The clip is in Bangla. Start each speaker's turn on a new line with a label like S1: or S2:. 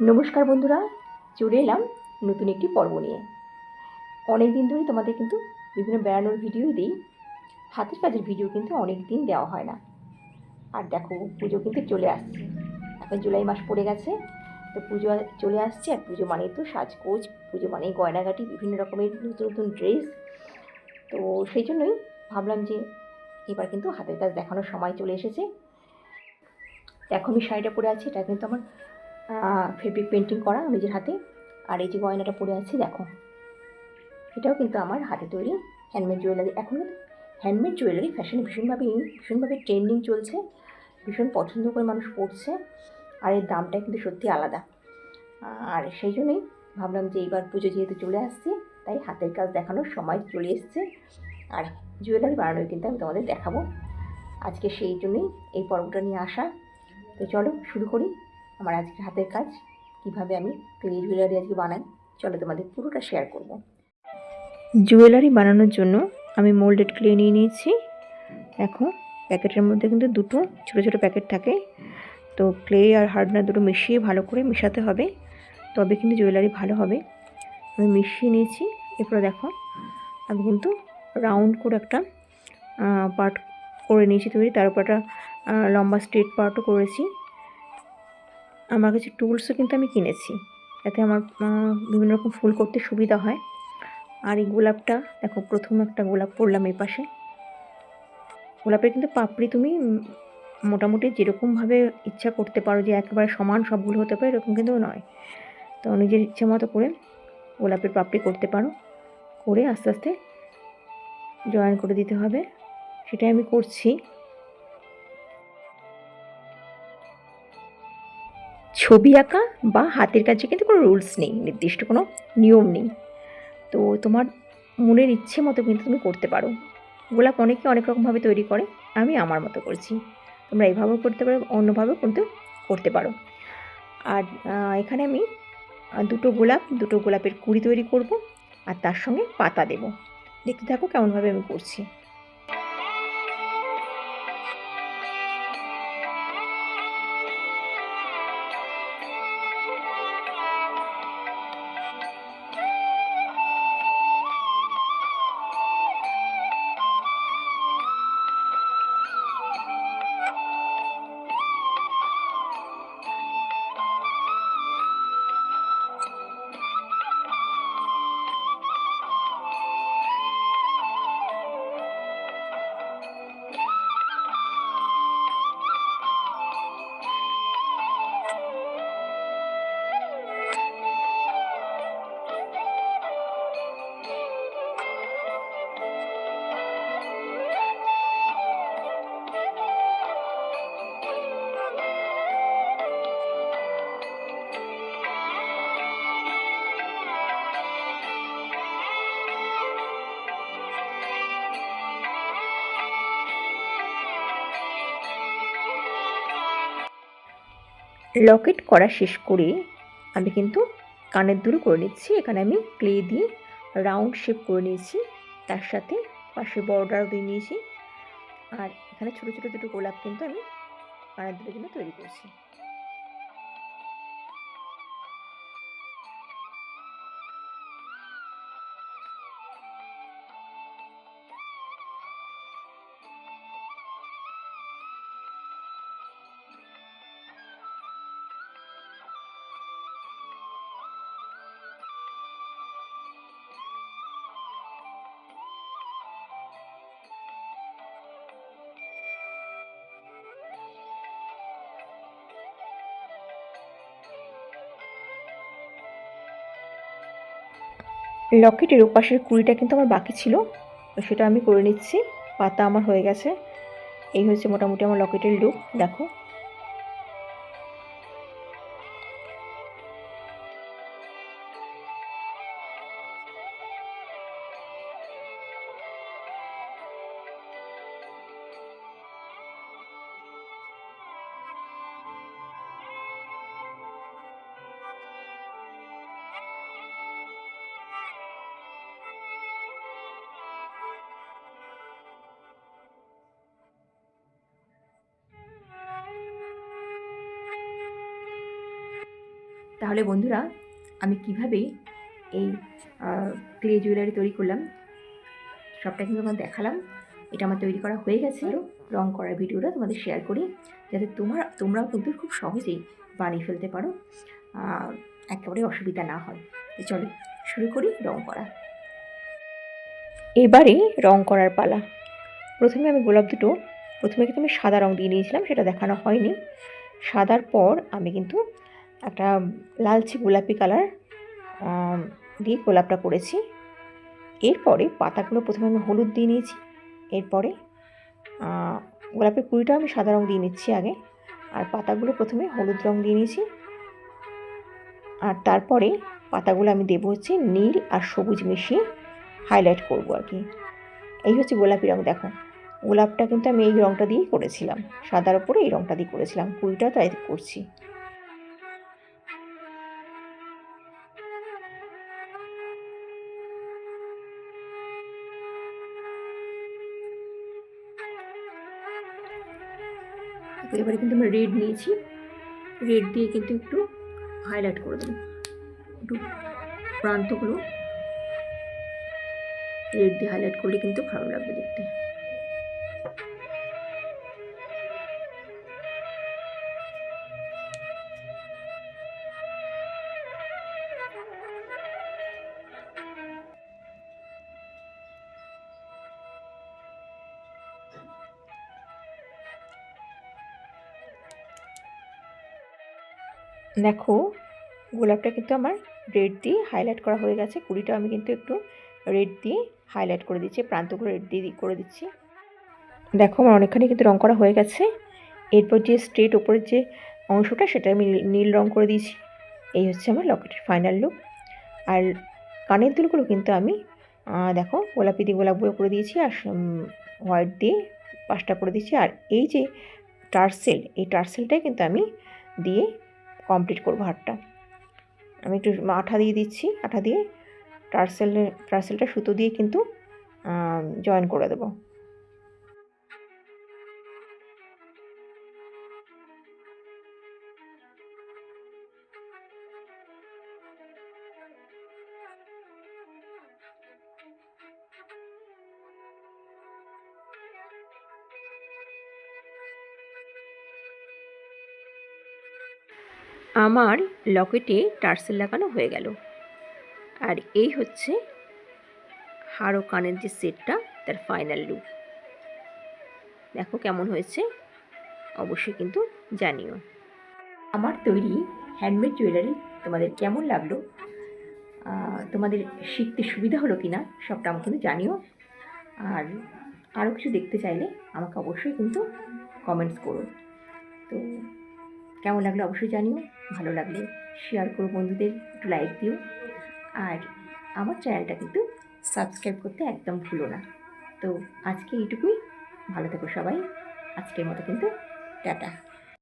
S1: নমস্কার বন্ধুরা, চলে এলাম নতুন একটি পর্ব নিয়ে। অনেক দিন ধরেই তোমাদের কিন্তু বিভিন্ন বেড়ানোর ভিডিওই দিই, হাতের কাজের ভিডিও কিন্তু অনেক দিন দেওয়া হয় না। আর দেখো, পুজো কিন্তু চলে আসছে। এখন জুলাই মাস পড়ে গেছে, তো পুজো চলে আসছে। আর পুজো মানেই তো সাজগোজ, পুজো মানেই গয়নাগাটি, বিভিন্ন রকমের নতুন নতুন ড্রেস। তো সেই জন্যই ভাবলাম যে এবার কিন্তু হাতের কাজ দেখানোর সময় চলে এসেছে। দেখো, আমি শাড়িটা পরে আছি, এটা কিন্তু আমার ফেব্রিক পেন্টিং করা নিজের হাতে। আর এই যে গয়নাটা পরে আছি দেখো, এটাও কিন্তু আমার হাতে তৈরি হ্যান্ডমেড জুয়েলারি। এখন কিন্তু হ্যান্ডমেড জুয়েলারি ফ্যাশনে ভীষণভাবে ট্রেন্ডিং চলছে, ভীষণ পছন্দ করে মানুষ পরছে। আর এর দামটা কিন্তু সত্যি আলাদা। আর সেই জন্যই ভাবলাম যে এইবার পুজো যেহেতু চলে আসছে, তাই হাতের কাজ দেখানোর সময় চলে এসছে। আর জুয়েলারি বানানোই কিন্তু আমি তোমাদের দেখাবো আজকে, সেই জন্যই এই পর্বটা নিয়ে আসা। তো চলো শুরু করি আমার আজকে হাতের কাজ, কীভাবে আমি ক্লে জুয়েলারি আজকে বানাই। চলো তোমাদের পুরোটা শেয়ার করব। জুয়েলারি বানানোর জন্য আমি মোল্ডেড ক্লে নিয়ে নিয়েছি। দেখো, প্যাকেটের মধ্যে কিন্তু দুটো ছোটো ছোটো প্যাকেট থাকে। তো ক্লে আর হার্ডনার দুটো মিশিয়ে ভালো করে মেশাতে হবে, তবে কিন্তু জুয়েলারি ভালো হবে। আমি মিশিয়ে নিয়েছি। এরপরে দেখো, আমি কিন্তু রাউন্ড করে একটা পার্ট করে নিয়েছি তৈরি, তার উপর একটা লম্বা স্ট্রেট পার্টও করেছি। আমার কাছে টুলসও কিন্তু আমি কিনেছি, যাতে আমার বিভিন্ন রকম ফুল করতে সুবিধা হয়। আর এই গোলাপটা দেখো, প্রথম একটা গোলাপ করলাম এই পাশে। গোলাপের কিন্তু পাপড়ি তুমি মোটামুটি যেরকমভাবে ইচ্ছা করতে পারো, যে একেবারে সমান সবগুলো হতে পারে এরকম কিন্তু নয়। তো নিজের ইচ্ছে মতো করে গোলাপের পাপড়ি করতে পারো, করে আস্তে আস্তে জয়েন করে দিতে হবে। সেটাই আমি করছি। ছবি আঁকা বা হাতের কাজে কিন্তু কোনো রুলস নেই, নির্দিষ্ট কোনো নিয়ম নেই। তো তোমার মনের ইচ্ছে মতো কিন্তু তুমি করতে পারো। গোলাপ অনেকে অনেক রকমভাবে তৈরি করে, আমি আমার মতো করছি। তোমরা এইভাবেও করতে পারো, অন্যভাবেও কিন্তু করতে পারো। আর এখানে আমি দুটো গোলাপের কুঁড়ি তৈরি করব, আর তার সঙ্গে পাতা দেব। দেখতে থাকো কেমনভাবে আমি করছি। লকেট করা শেষ করে আমি কিন্তু কানের দুলও করে নিচ্ছি। এখানে আমি ক্লে দিয়ে রাউন্ড শেপ করে নিয়েছি, তার সাথে পাশে বর্ডারও দিয়ে নিয়েছি। আর এখানে ছোটো ছোটো দুটো গোলাপ কিন্তু আমি কানের দুলের জন্য তৈরি করছি। লকেটের ওপাশের কুড়িটা কিন্তু আমার বাকি ছিল, তো সেটা আমি করে নিচ্ছি। পাতা আমার হয়ে গেছে। এই হচ্ছে মোটামুটি আমার লকেটের লুক। দেখো, তাহলে বন্ধুরা, আমি কিভাবে এই ক্লে জুয়েলারি তৈরি করলাম সবটা কিন্তু আমার দেখালাম। এটা আমার তৈরি করা হয়ে গেছে। আরও রং করার ভিডিওটা তোমাদের শেয়ার করি, যাতে তোমরাও কিন্তু খুব সহজেই বানিয়ে ফেলতে পারো, একেবারে অসুবিধা না হয়। তো চলো শুরু করি রং করা। এবারে রং করার পালা। প্রথমে আমি গোলাপ দুটো কিন্তু আমি সাদা রং দিয়ে নিয়েছিলাম, সেটা দেখানো হয়নি। সাদার পর আমি কিন্তু একটা লালচে গোলাপি কালার দিয়ে গোলাপটা করেছি। এরপরে পাতাগুলো প্রথমে আমি হলুদ দিয়ে নিয়েছি। এরপরে গোলাপের কুড়িটা আমি সাদা রং দিয়ে নিচ্ছি আগে, আর পাতাগুলো প্রথমে হলুদ রং দিয়ে নিয়েছি। আর তারপরে পাতাগুলো আমি দেবো হচ্ছে নীল আর সবুজ মিশিয়ে হাইলাইট করব আর কি। এই হচ্ছে গোলাপি রং। দেখো, গোলাপটা কিন্তু আমি এই রংটা দিয়েই করেছিলাম, সাদার ওপরে এই রংটা দিয়ে করেছিলাম, কুড়িটা তাই করছি। এবারে কিন্তু আমি রেড নিয়েছি, রেড দিয়ে কিন্তু একটু হাইলাইট করে দেবো, একটু প্রান্তগুলো রেড দিয়ে হাইলাইট করলে কিন্তু ভালো লাগবে দেখতে। দেখো, গোলাপটা কিন্তু আমার রেড দিয়ে হাইলাইট করা হয়ে গেছে। কুড়িটা আমি কিন্তু একটু রেড দিয়ে হাইলাইট করে দিচ্ছি, প্রান্তগুলো রেড দিয়ে করে দিচ্ছি। দেখো, আমার অনেকখানি কিন্তু রং করা হয়ে গেছে। এরপর যে স্ট্রেট ওপরের যে অংশটা, সেটা আমি নীল রং করে দিয়েছি। এই হচ্ছে আমার লকেটের ফাইনাল লুক। আর কানের দুলগুলো কিন্তু আমি দেখো গোলাপি দিয়ে গোলাপগুলো করে দিয়েছি, আর হোয়াইট দিয়ে 5টা করে দিয়েছি। আর এই যে টার্সেল, এই টার্সেলটাই কিন্তু আমি দিয়ে কমপ্লিট করবো হারটা। আমি একটু আঠা দিয়ে দিচ্ছি, আঠা দিয়ে টার্সেলটা সুতো দিয়ে কিন্তু জয়েন করে দেবো। আমার লকেটে টার্সেল লাগানো হয়ে গেল। আর এই হচ্ছে হার ও কানের যে সেটটা, তার ফাইনাল লুক। দেখো কেমন হয়েছে, অবশ্যই কিন্তু জানিও। আমার তৈরি হ্যান্ডমেড জুয়েলারি তোমাদের কেমন লাগলো, তোমাদের শিখতে সুবিধা হলো কি না, সবটা আমাকে কিন্তু জানিও। আর আরও কিছু দেখতে চাইলে আমাকে অবশ্যই কিন্তু কমেন্টস করো। তো কেমন লাগলো অবশ্যই জানিও। ভালো লাগলে শেয়ার করো, বন্ধুদের একটু লাইক দিও। আর আমার চ্যানেলটা কিন্তু সাবস্ক্রাইব করতে একদম ভুলো না। তো আজকে এইটুকুই। ভালো থেকো সবাই। আজকের মতো কিন্তু টাটা।